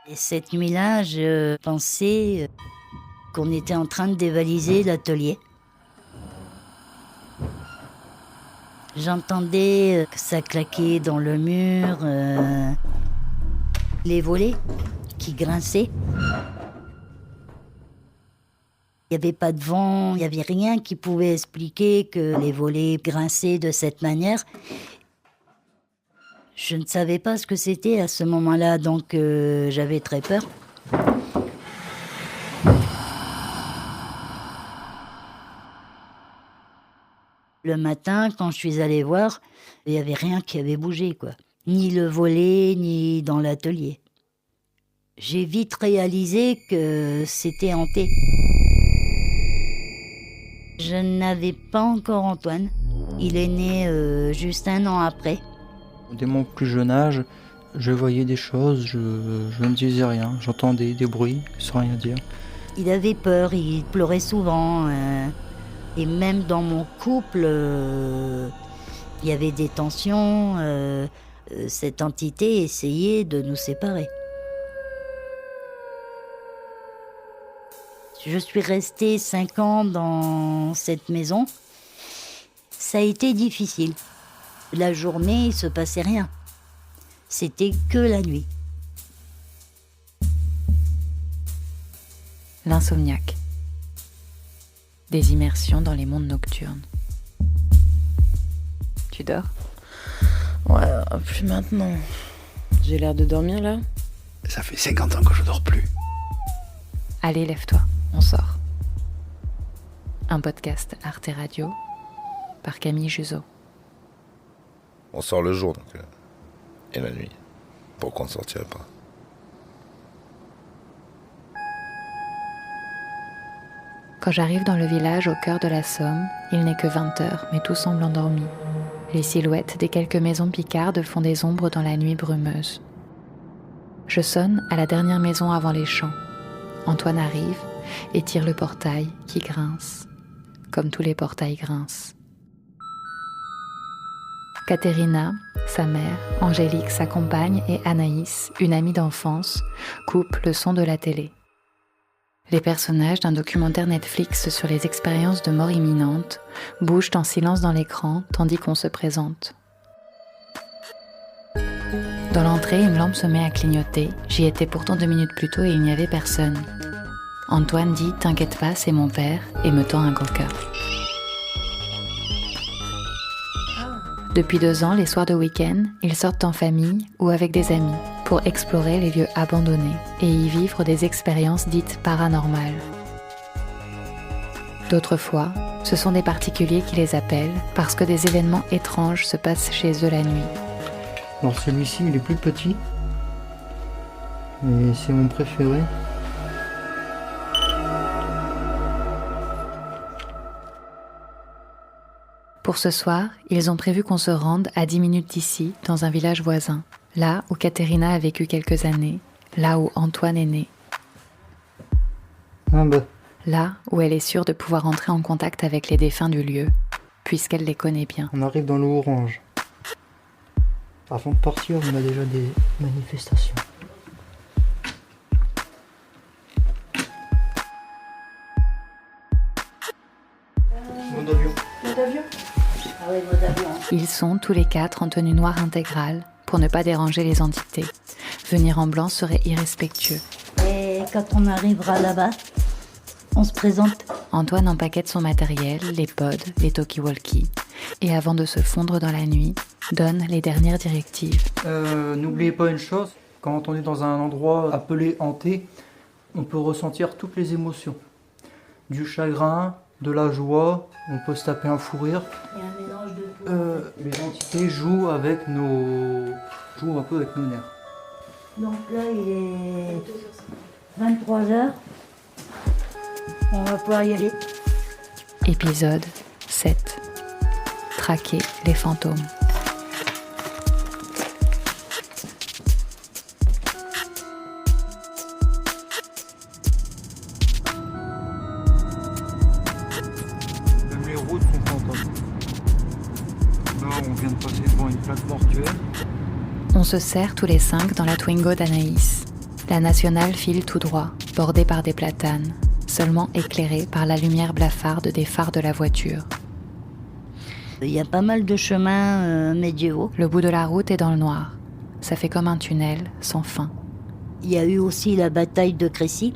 Et cette nuit-là, je pensais qu'on était en train de dévaliser l'atelier. J'entendais que ça claquait dans le mur, les volets qui grinçaient. Il n'y avait pas de vent, il n'y avait rien qui pouvait expliquer que les volets grinçaient de cette manière. Je ne savais pas ce que c'était à ce moment-là, donc j'avais très peur. Le matin, quand je suis allée voir, il n'y avait rien qui avait bougé, quoi. Ni le volet, ni dans l'atelier. J'ai vite réalisé que c'était hanté. Je n'avais pas encore Antoine. Il est né juste 1 an après. Dès mon plus jeune âge, je voyais des choses, je ne disais rien. J'entendais des bruits sans rien dire. Il avait peur, il pleurait souvent. Et même dans mon couple, il y avait des tensions. Cette entité essayait de nous séparer. Je suis restée 5 ans dans cette maison. Ça a été difficile. La journée, il ne se passait rien. C'était que la nuit. L'insomniaque. Des immersions dans les mondes nocturnes. Tu dors ? Ouais, plus maintenant. J'ai l'air de dormir là ? Ça fait 50 ans que je dors plus. Allez, lève-toi, on sort. Un podcast Arte Radio par Camille Juzo. On sort le jour, donc, et la nuit. Pourquoi on ne sortirait pas ? Quand j'arrive dans le village au cœur de la Somme, il n'est que 20h, mais tout semble endormi. Les silhouettes des quelques maisons picardes font des ombres dans la nuit brumeuse. Je sonne à la dernière maison avant les champs. Antoine arrive et tire le portail qui grince, comme tous les portails grincent. Caterina, sa mère, Angélique, sa compagne, et Anaïs, une amie d'enfance, coupent le son de la télé. Les personnages d'un documentaire Netflix sur les expériences de mort imminente bougent en silence dans l'écran tandis qu'on se présente. Dans l'entrée, une lampe se met à clignoter. J'y étais pourtant 2 minutes plus tôt et il n'y avait personne. Antoine dit « T'inquiète pas, c'est mon père » et me tend un coca. Depuis 2 ans, les soirs de week-end, ils sortent en famille ou avec des amis pour explorer les lieux abandonnés et y vivre des expériences dites paranormales. D'autres fois, ce sont des particuliers qui les appellent parce que des événements étranges se passent chez eux la nuit. Alors celui-ci, il est plus petit. Et c'est mon préféré. Pour ce soir, ils ont prévu qu'on se rende à 10 minutes d'ici, dans un village voisin, là où Caterina a vécu quelques années, là où Antoine est né. Là où elle est sûre de pouvoir entrer en contact avec les défunts du lieu, puisqu'elle les connaît bien. On arrive dans l'eau orange. Avant de partir, on a déjà des manifestations. Mode avion. Mode avion ? Ah oui, mode avion. Ils sont tous les 4 en tenue noire intégrale, pour ne pas déranger les entités. Venir en blanc serait irrespectueux. Et quand on arrivera là-bas, on se présente. Antoine empaquette son matériel, les pods, les talkie-walkie, et avant de se fondre dans la nuit, donne les dernières directives. N'oubliez pas une chose, quand on est dans un endroit appelé hanté, on peut ressentir toutes les émotions. Du chagrin, de la joie, on peut se taper un fou rire. Il y a un mélange de tout. Les entités jouent un peu avec nos nerfs. Donc là, il est 23h. On va pouvoir y aller. Épisode 7. Traquer les fantômes. Même les routes sont fantômes. Là, on vient de passer devant une plaque mortuaire. On se serre tous les 5 dans la Twingo d'Anaïs. La nationale file tout droit, bordée par des platanes, seulement éclairée par la lumière blafarde des phares de la voiture. Il y a pas mal de chemins médiévaux. Le bout de la route est dans le noir. Ça fait comme un tunnel sans fin. Il y a eu aussi la bataille de Crécy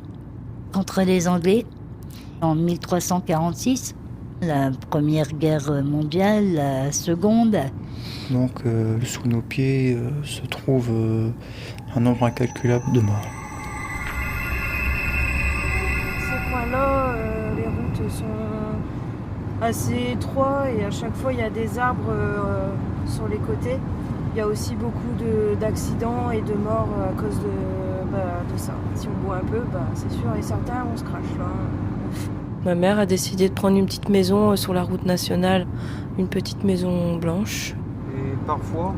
contre les Anglais en 1346. La Première Guerre mondiale, la Seconde. Donc sous nos pieds se trouve un nombre incalculable de morts. Ces coins-là, les routes sont assez étroites et à chaque fois il y a des arbres sur les côtés. Il y a aussi beaucoup d'accidents et de morts à cause de ça. Si on boit un peu, c'est sûr et certain, on se crache là. Ma mère a décidé de prendre une petite maison sur la route nationale, une petite maison blanche. Et parfois,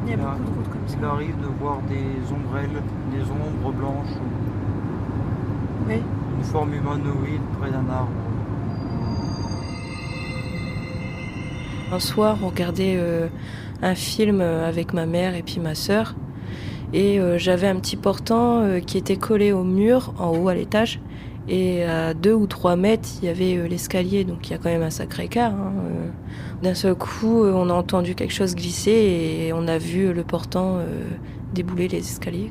Il y a beaucoup de routes comme ça. il arrive de voir des ombrelles, des ombres blanches, Oui. une forme humanoïde près d'un arbre. Un soir, on regardait un film avec ma mère et puis ma sœur. Et j'avais un petit portant qui était collé au mur, en haut à l'étage. Et à 2 ou 3 mètres, il y avait l'escalier, donc il y a quand même un sacré écart. D'un seul coup, on a entendu quelque chose glisser et on a vu le portant débouler les escaliers.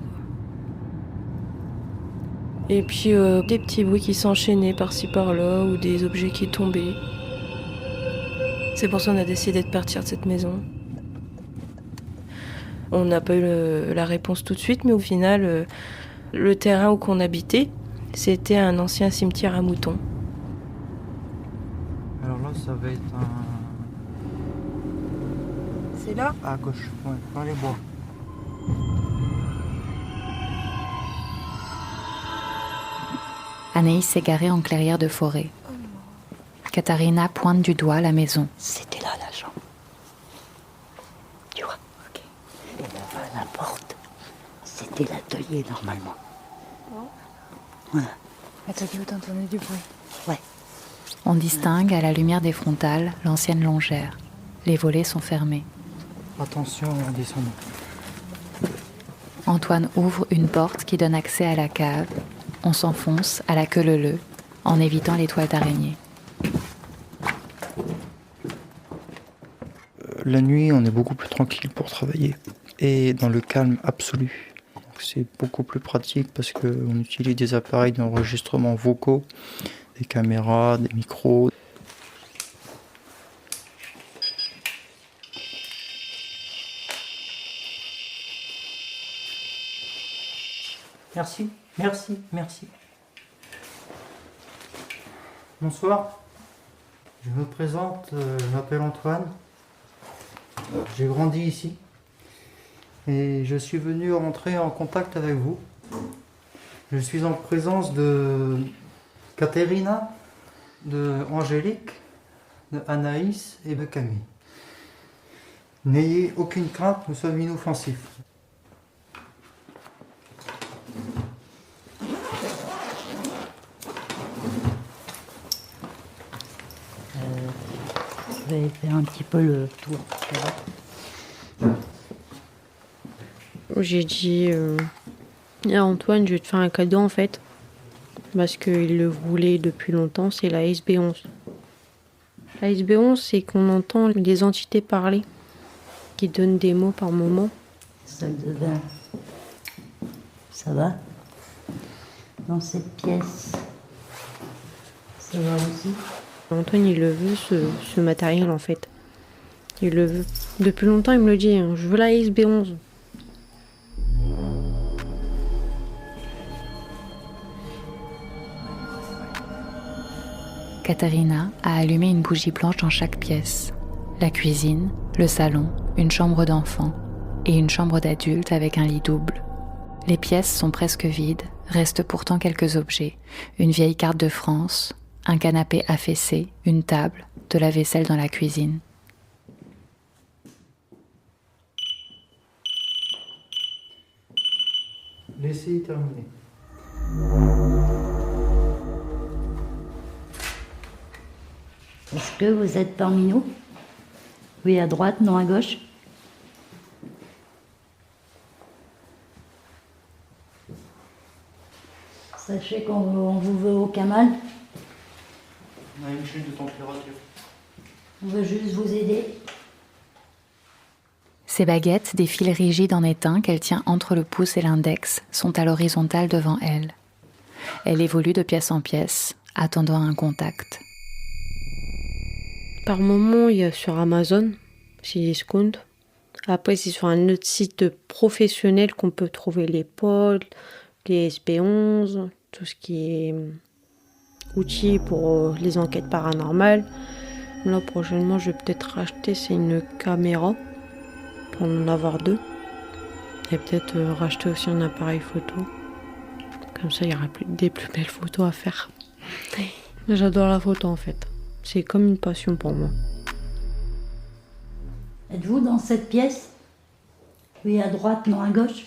Et puis des petits bruits qui s'enchaînaient par-ci par-là ou des objets qui tombaient. C'est pour ça qu'on a décidé de partir de cette maison. On n'a pas eu la réponse tout de suite, mais au final, le terrain où on habitait, c'était un ancien cimetière à moutons. Alors là, ça va être un... C'est là ? à gauche, ouais, dans les bois. Anaïs s'est garée en clairière de forêt. Katharina pointe du doigt la maison. C'était là la chambre. Tu vois, ok. Et là-bas, la porte, c'était l'atelier normalement. Voilà. L'atelier où t'entendais du bruit. Ouais. On distingue à la lumière des frontales l'ancienne longère. Les volets sont fermés. Attention en descendant. Antoine ouvre une porte qui donne accès à la cave. On s'enfonce à la queue leu-leu en évitant les toiles d'araignée. La nuit, on est beaucoup plus tranquille pour travailler et dans le calme absolu. Donc, c'est beaucoup plus pratique parce qu'on utilise des appareils d'enregistrement vocaux, des caméras, des micros. Merci, merci, merci. Bonsoir, je me présente, je m'appelle Antoine. J'ai grandi ici et je suis venu rentrer en contact avec vous. Je suis en présence de Katharina, de Angélique, de Anaïs et de Camille. N'ayez aucune crainte, nous sommes inoffensifs. Je vais faire un petit peu le tour. J'ai dit à Antoine, je vais te faire un cadeau en fait. Parce qu'il le voulait depuis longtemps, c'est la SB11. La SB11, c'est qu'on entend des entités parler, qui donnent des mots par moment. Salle de bain. Ça va? Dans cette pièce, ça va aussi? Antoine, il le veut, ce matériel en fait. Il le veut. Depuis longtemps, il me le dit, je veux la SB11. Katharina a allumé une bougie blanche dans chaque pièce. La cuisine, le salon, une chambre d'enfant et une chambre d'adulte avec un lit double. Les pièces sont presque vides, restent pourtant quelques objets. Une vieille carte de France, un canapé affaissé, une table, de la vaisselle dans la cuisine. Laissez terminer. Est-ce que vous êtes parmi nous? Oui, à droite, non à gauche? Sachez qu'on vous veut aucun mal. On a une chute de température. On veut juste vous aider. Ses baguettes, des fils rigides en étain qu'elle tient entre le pouce et l'index, sont à l'horizontale devant elle. Elle évolue de pièce en pièce, attendant un contact. Par moment, il y a sur Amazon, chez Discount. Après, c'est sur un autre site professionnel qu'on peut trouver les pods, les SP11, tout ce qui est outils pour les enquêtes paranormales. Là, prochainement, je vais peut-être racheter, c'est une caméra, pour en avoir 2. Et peut-être racheter aussi un appareil photo. Comme ça, il y aura des plus belles photos à faire. J'adore la photo, en fait. C'est comme une passion pour moi. Êtes-vous dans cette pièce? Oui, à droite, non à gauche.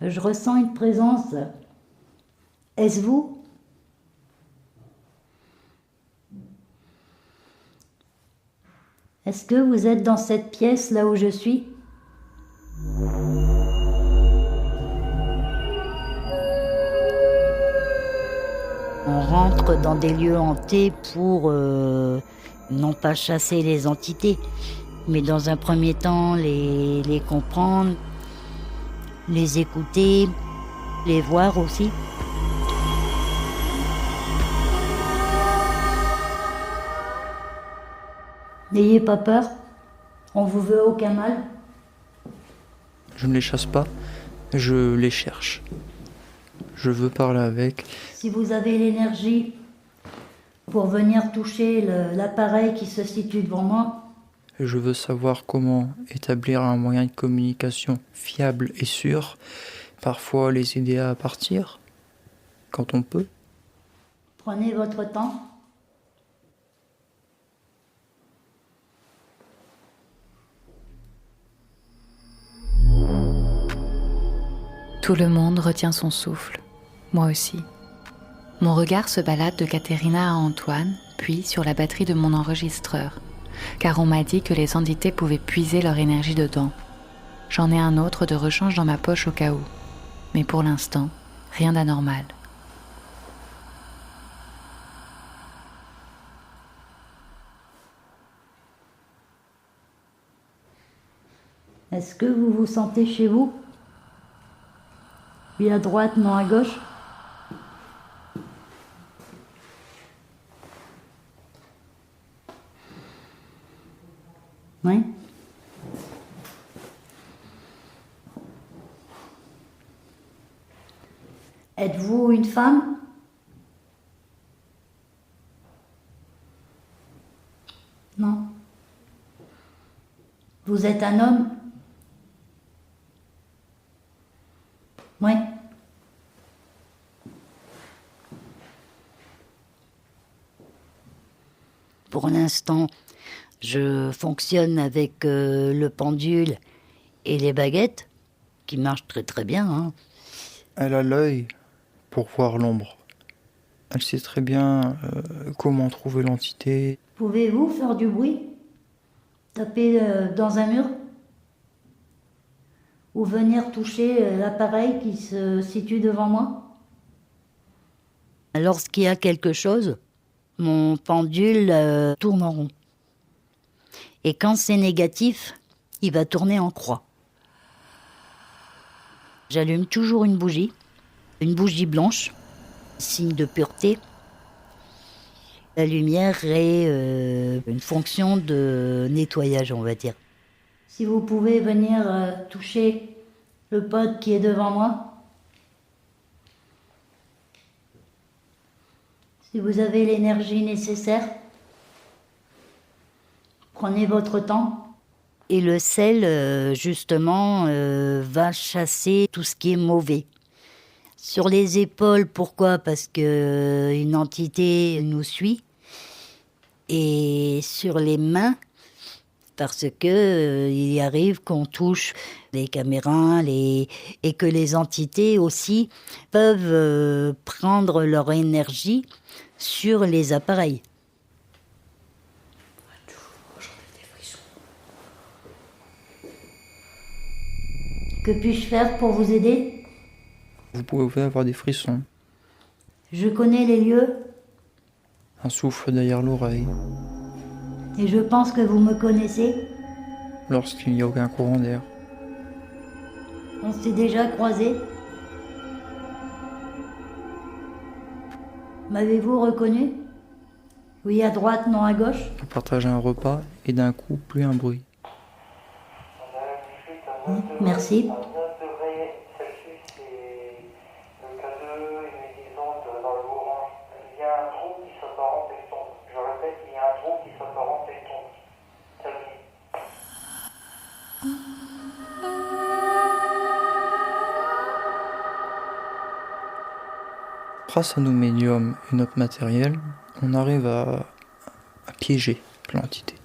Je ressens une présence. Est-ce vous? Est-ce que vous êtes dans cette pièce là où je suis? On rentre dans des lieux hantés pour non pas chasser les entités, mais dans un premier temps les comprendre, les écouter, les voir aussi. N'ayez pas peur, on vous veut aucun mal. Je ne les chasse pas, je les cherche. Je veux parler avec. Si vous avez l'énergie pour venir toucher l'appareil qui se situe devant moi, Je veux savoir comment établir un moyen de communication fiable et sûr. Parfois les aider à partir, quand on peut. prenez votre temps. Tout le monde retient son souffle, moi aussi. Mon regard se balade de Caterina à Antoine, puis sur la batterie de mon enregistreur, car on m'a dit que les entités pouvaient puiser leur énergie dedans. J'en ai un autre de rechange dans ma poche au cas où, mais pour l'instant, rien d'anormal. Est-ce que vous vous sentez chez vous? Oui, à droite, non à gauche. Oui. Êtes-vous une femme? Non. Vous êtes un homme? Oui. Pour l'instant, je fonctionne avec le pendule et les baguettes, qui marchent très très bien, hein. Elle a l'œil pour voir l'ombre. Elle sait très bien comment trouver l'entité. Pouvez-vous faire du bruit? Taper dans un mur? Ou venir toucher l'appareil qui se situe devant moi? Lorsqu'il y a quelque chose, mon pendule tourne en rond. Et quand c'est négatif, il va tourner en croix. J'allume toujours une bougie blanche, signe de pureté. La lumière est une fonction de nettoyage, on va dire. Si vous pouvez venir toucher le pod qui est devant moi. Si vous avez l'énergie nécessaire, prenez votre temps. Et le sel, justement, va chasser tout ce qui est mauvais. Sur les épaules, pourquoi? Parce qu'une entité nous suit. Et sur les mains, parce que il arrive qu'on touche les caméras et que les entités aussi peuvent prendre leur énergie sur les appareils. Que puis-je faire pour vous aider? Vous pouvez avoir des frissons, Je connais les lieux un souffle derrière l'oreille, et je pense que vous me connaissez. lorsqu'il n'y a aucun courant d'air. On s'est déjà croisés. M'avez-vous reconnu? Oui, à droite, non à gauche. On partage un repas et d'un coup, plus un bruit. Merci. Grâce à nos médiums et notre matériel, on arrive à piéger l'entité.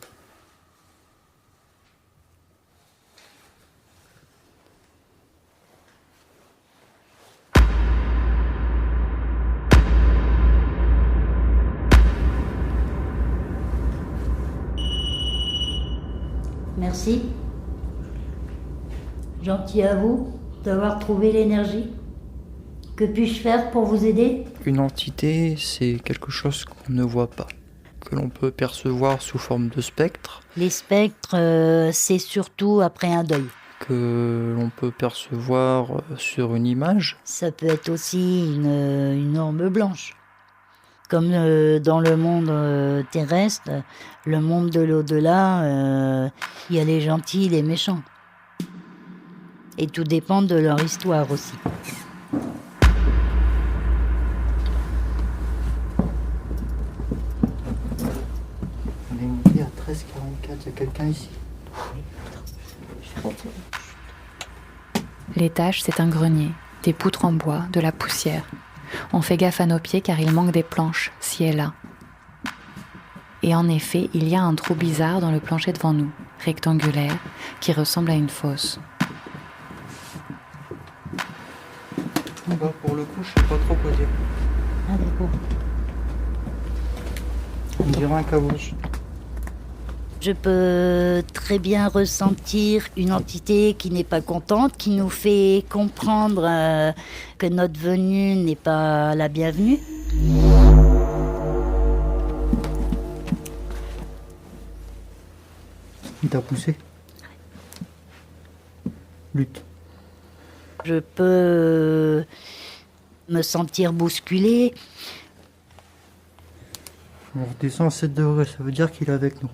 Merci. Gentil à vous d'avoir trouvé l'énergie. Que puis-je faire pour vous aider? Une entité, c'est quelque chose qu'on ne voit pas, que l'on peut percevoir sous forme de spectre, Les spectres, c'est surtout après un deuil. que l'on peut percevoir sur une image. Ça peut être aussi une orbe blanche. Comme dans le monde terrestre, le monde de l'au-delà, il y a les gentils et les méchants. Et tout dépend de leur histoire aussi. On est midi à 13h44, il y a quelqu'un ici? L'étage, c'est un grenier, des poutres en bois, de la poussière. On fait gaffe à nos pieds car il manque des planches, ci et là. Et en effet, il y a un trou bizarre dans le plancher devant nous, rectangulaire, qui ressemble à une fosse. Là, pour le coup, je sais pas trop quoi dire. Ah d'accord. On dirait un caboche. Je peux très bien ressentir une entité qui n'est pas contente, qui nous fait comprendre que notre venue n'est pas la bienvenue. Il t'a poussé? Lutte. Je peux me sentir bousculée. On redescend à 7 degrés, ça veut dire qu'il est avec nous.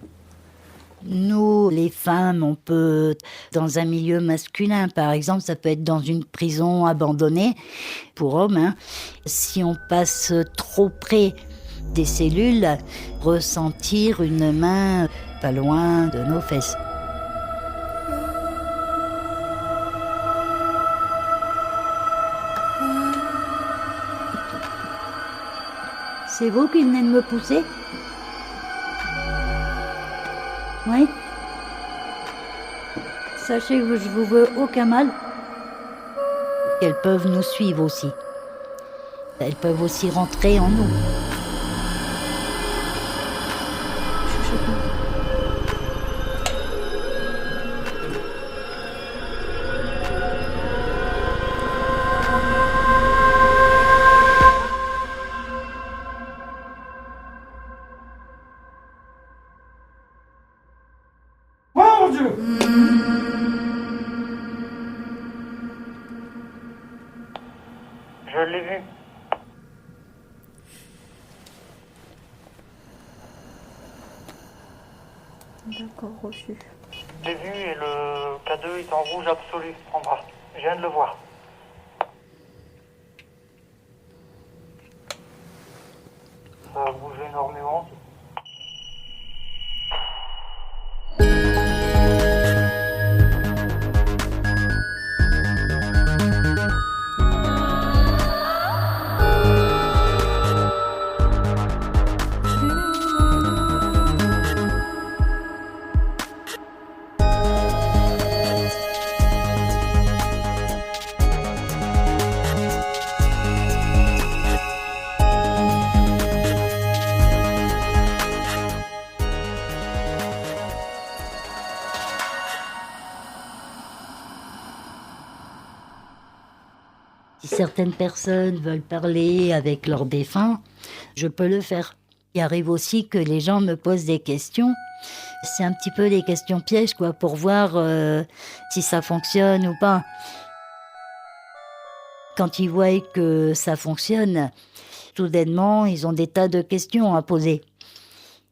Nous, les femmes, on peut, dans un milieu masculin, par exemple, ça peut être dans une prison abandonnée, pour hommes, hein. Si on passe trop près des cellules, ressentir une main pas loin de nos fesses. C'est vous qui venez de me pousser? Oui. Sachez que je vous veux aucun mal. Elles peuvent nous suivre aussi. Elles peuvent aussi rentrer en nous. Oh mon Dieu! Je l'ai vu. D'accord, reçu. Je l'ai vu et le K2 est en rouge absolu en bas. Je viens de le voir. Ça a bougé énormément. Si certaines personnes veulent parler avec leurs défunts, je peux le faire. Il arrive aussi que les gens me posent des questions. C'est un petit peu des questions pièges, quoi, pour voir si ça fonctionne ou pas. Quand ils voient que ça fonctionne, soudainement, ils ont des tas de questions à poser.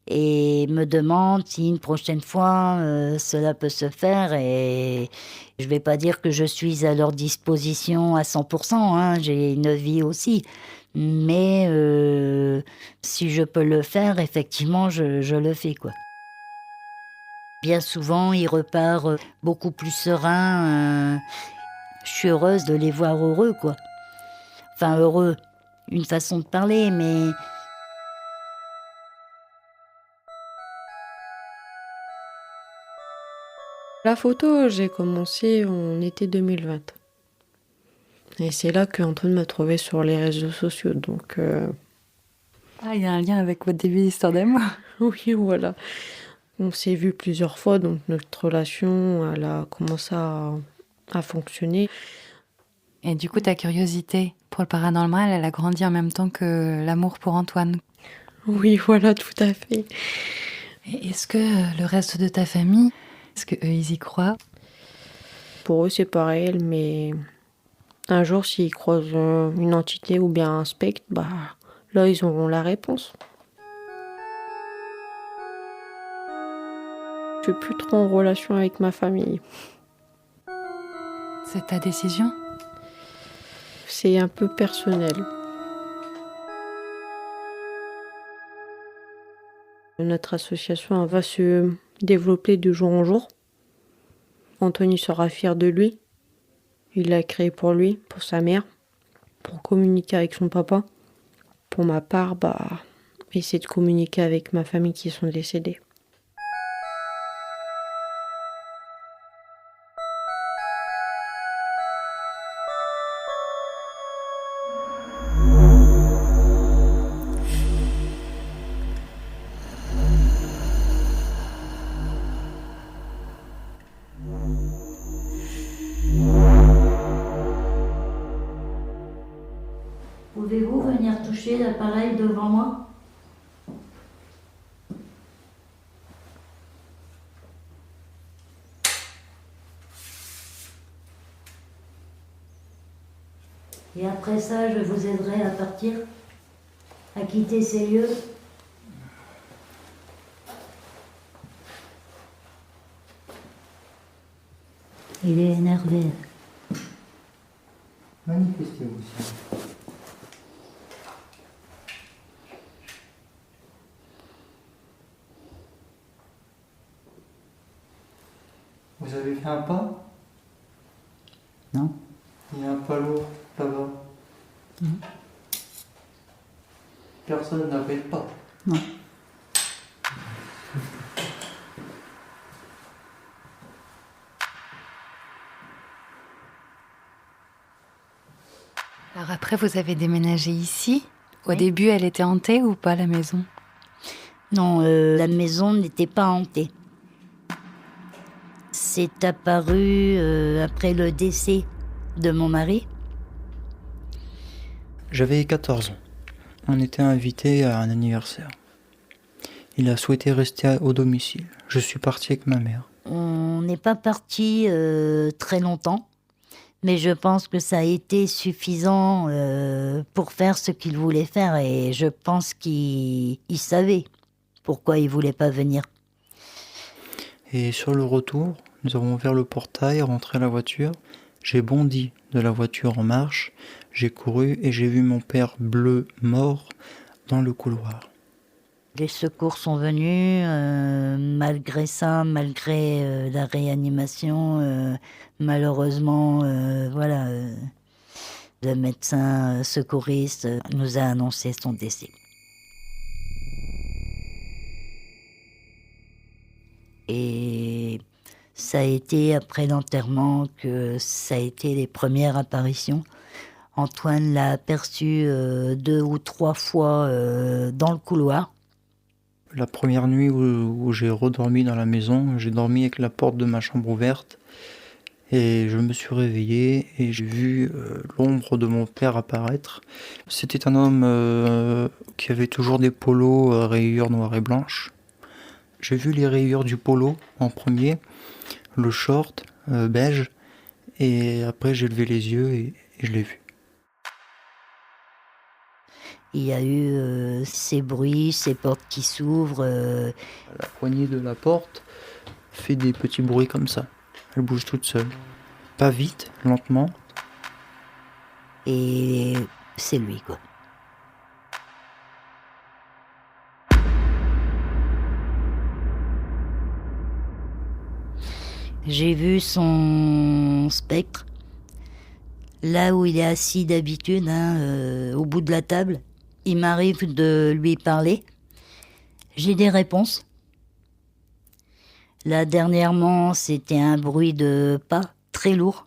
Et me demandent si une prochaine fois, cela peut se faire. Et je ne vais pas dire que je suis à leur disposition à 100%, hein, j'ai une vie aussi. Mais si je peux le faire, effectivement, je le fais, quoi. Bien souvent, ils repartent beaucoup plus sereins. Je suis heureuse de les voir heureux, quoi. Enfin, heureux, une façon de parler, mais... La photo, j'ai commencé en été 2020. Et c'est là qu'Antoine m'a trouvé sur les réseaux sociaux, donc... Ah, il y a un lien avec votre début d'Histoire d'amour. Oui, voilà. On s'est vu plusieurs fois, donc notre relation, elle a commencé à fonctionner. Et du coup, ta curiosité pour le paranormal, elle a grandi en même temps que l'amour pour Antoine. Oui, voilà, tout à fait. Et est-ce que le reste de ta famille, est-ce qu'eux, ils y croient? Pour eux, c'est pareil, mais un jour, s'ils croisent une entité ou bien un spectre, bah là, ils auront la réponse. Je suis plus trop en relation avec ma famille. C'est ta décision? C'est un peu personnel. Notre association elle va se développer de jour en jour. Anthony sera fier de lui. Il l'a créé pour lui, pour sa mère, pour communiquer avec son papa. Pour ma part, essayer de communiquer avec ma famille qui sont décédés. Pouvez-vous venir toucher l'appareil devant moi? Et après ça, je vous aiderai à partir, à quitter ces lieux. Il est énervé. Manifestez-vous, s'il vous plaît. Vous avez fait un pas? Non. Il y a un pas lourd là-bas. Personne n'appelle pas. Non. Alors après, vous avez déménagé ici. Au Oui. début, elle était hantée ou pas, la maison? Non, la maison n'était pas hantée. C'est apparu après le décès de mon mari. J'avais 14 ans. On était invité à un anniversaire. Il a souhaité rester au domicile. Je suis parti avec ma mère. On n'est pas parti très longtemps, mais je pense que ça a été suffisant pour faire ce qu'il voulait faire, et je pense qu'il savait pourquoi il voulait pas venir. Et sur le retour, nous avons ouvert le portail, rentré à la voiture. J'ai bondi de la voiture en marche. J'ai couru et j'ai vu mon père bleu mort dans le couloir. Les secours sont venus, malgré ça, malgré la réanimation, malheureusement, le médecin secouriste nous a annoncé son décès. Et ça a été après l'enterrement que ça a été les premières apparitions. Antoine l'a aperçu 2 ou 3 fois dans le couloir. La première nuit où j'ai redormi dans la maison, j'ai dormi avec la porte de ma chambre ouverte Et je me suis réveillé et j'ai vu l'ombre de mon père apparaître. C'était un homme qui avait toujours des polos à rayures noires et blanches. J'ai vu les rayures du polo en premier, le short beige, et après j'ai levé les yeux et je l'ai vu. Il y a eu ces bruits, ces portes qui s'ouvrent. La poignée de la porte fait des petits bruits comme ça. Elle bouge toute seule. Pas vite, lentement. Et c'est lui, quoi. J'ai vu son spectre, là où il est assis d'habitude, au bout de la table. Il m'arrive de lui parler. J'ai des réponses. Là, dernièrement, c'était un bruit de pas très lourd.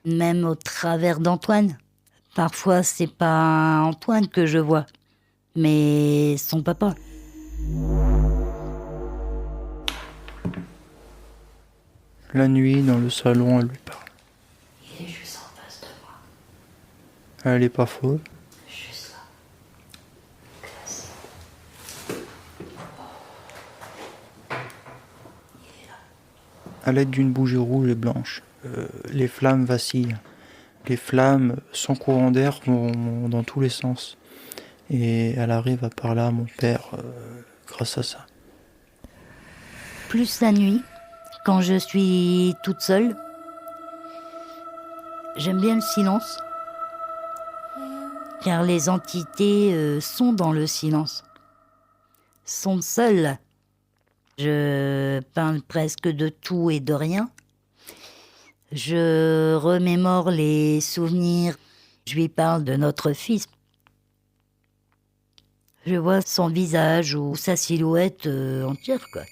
Même au travers d'Antoine. Parfois, c'est pas Antoine que je vois, mais son papa. La nuit, dans le salon, elle lui parle. Il est juste en face de moi. Elle est pas folle. Juste là. Classe. À l'aide d'une bougie rouge et blanche, les flammes vacillent. Les flammes, sans courant d'air, vont dans tous les sens. Et elle arrive à parler à mon père grâce à ça. Plus la nuit, quand je suis toute seule, j'aime bien le silence. Car les entités sont dans le silence. Sont seules. Je parle presque de tout et de rien. Je remémore les souvenirs. Je lui parle de notre fils. Je vois son visage ou sa silhouette entière, quoi.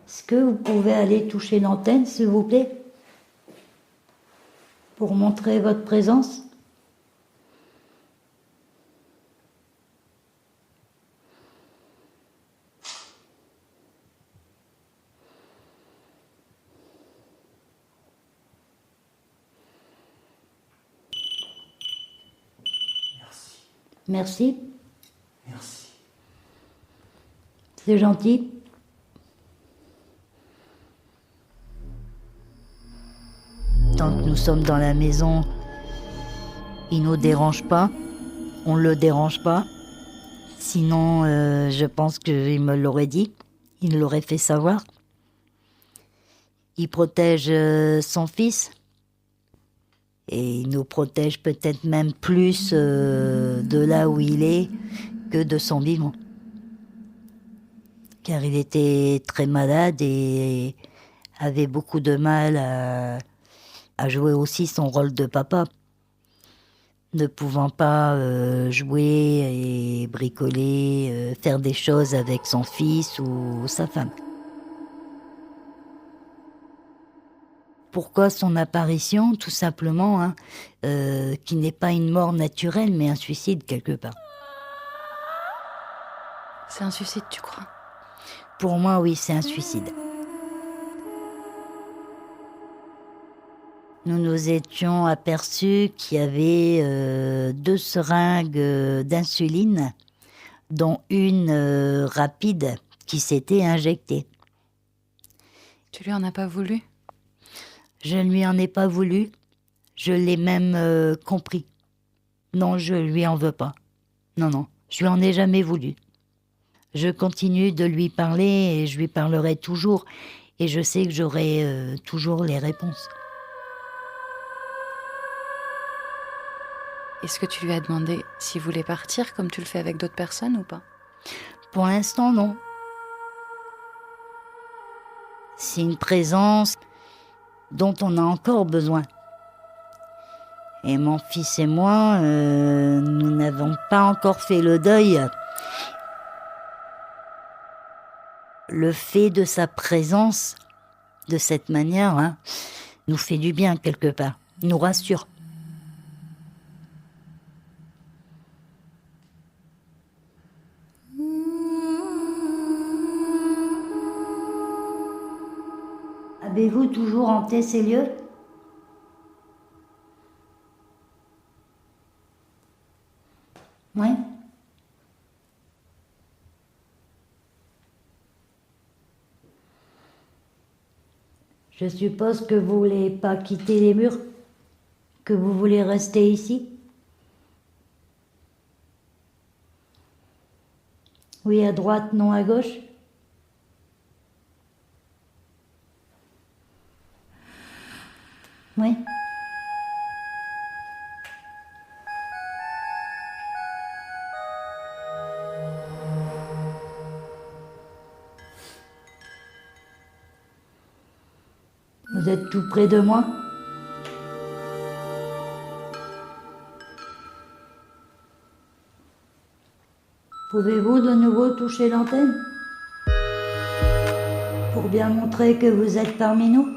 Est-ce que vous pouvez aller toucher l'antenne, s'il vous plaît, pour montrer votre présence ? Merci. Merci. C'est gentil. Tant que nous sommes dans la maison, il ne nous dérange pas. On ne le dérange pas. Sinon, je pense qu'il me l'aurait dit. Il l'aurait fait savoir. Il protège son fils. Et il nous protège peut-être même plus de là où il est que de son vivant. Car il était très malade et avait beaucoup de mal à jouer aussi son rôle de papa. Ne pouvant pas jouer et bricoler, faire des choses avec son fils ou sa femme. Pourquoi son apparition? Tout simplement, qui n'est pas une mort naturelle, mais un suicide quelque part. C'est un suicide, tu crois? Pour moi, oui, c'est un suicide. Nous nous étions aperçus qu'il y avait 2 seringues d'insuline, dont une rapide qui s'était injectée. Tu lui en as pas voulu? Je ne lui en ai pas voulu, je l'ai même compris. Non, je lui en veux pas. Non, je lui en ai jamais voulu. Je continue de lui parler et je lui parlerai toujours. Et je sais que j'aurai toujours les réponses. Est-ce que tu lui as demandé s'il voulait partir comme tu le fais avec d'autres personnes ou pas? Pour l'instant, non. C'est une présence dont on a encore besoin. Et mon fils et moi, nous n'avons pas encore fait le deuil. Le fait de sa présence, de cette manière, nous fait du bien quelque part, nous rassure. Avez-vous toujours hanté ces lieux? Oui. Je suppose que vous voulez pas quitter les murs, que vous voulez rester ici. Oui, à droite, non à gauche. Oui. Vous êtes tout près de moi? Pouvez-vous de nouveau toucher l'antenne? Pour bien montrer que vous êtes parmi nous?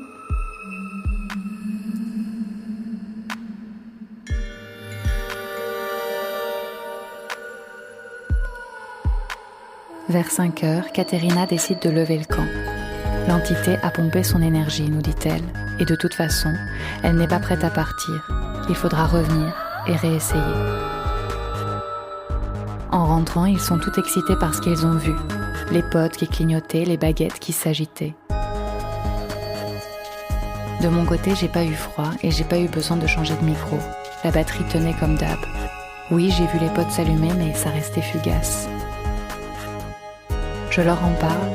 Vers 5 heures, Katerina décide de lever le camp. L'entité a pompé son énergie, nous dit-elle, et de toute façon, elle n'est pas prête à partir. Il faudra revenir et réessayer. En rentrant, ils sont tout excités par ce qu'ils ont vu. Les potes qui clignotaient, les baguettes qui s'agitaient. De mon côté, j'ai pas eu froid et j'ai pas eu besoin de changer de micro. La batterie tenait comme d'hab. Oui, j'ai vu les potes s'allumer, mais ça restait fugace. Je leur en parle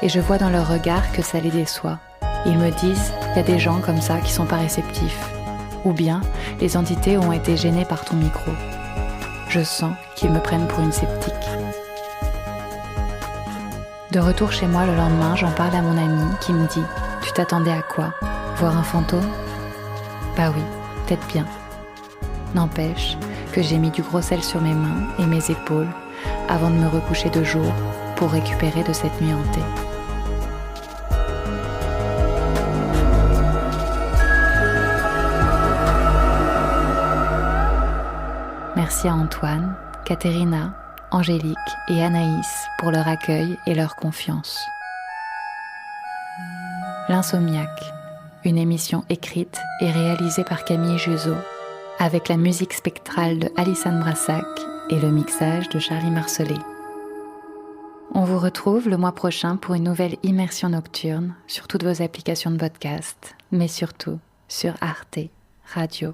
et je vois dans leur regard que ça les déçoit. Ils me disent qu'il y a des gens comme ça qui sont pas réceptifs. Ou bien, les entités ont été gênées par ton micro. Je sens qu'ils me prennent pour une sceptique. De retour chez moi le lendemain, j'en parle à mon ami qui me dit « Tu t'attendais à quoi? Voir un fantôme ?» Bah oui, peut-être bien. N'empêche que j'ai mis du gros sel sur mes mains et mes épaules avant de me recoucher de jour pour récupérer de cette nuit hantée. Merci à Antoine, Katerina, Angélique et Anaïs pour leur accueil et leur confiance. L'Insomniaque, une émission écrite et réalisée par Camille Juzo, avec la musique spectrale de Alissane Brassac et le mixage de Charlie Marcelet. On vous retrouve le mois prochain pour une nouvelle immersion nocturne sur toutes vos applications de podcast, mais surtout sur arteradio.com.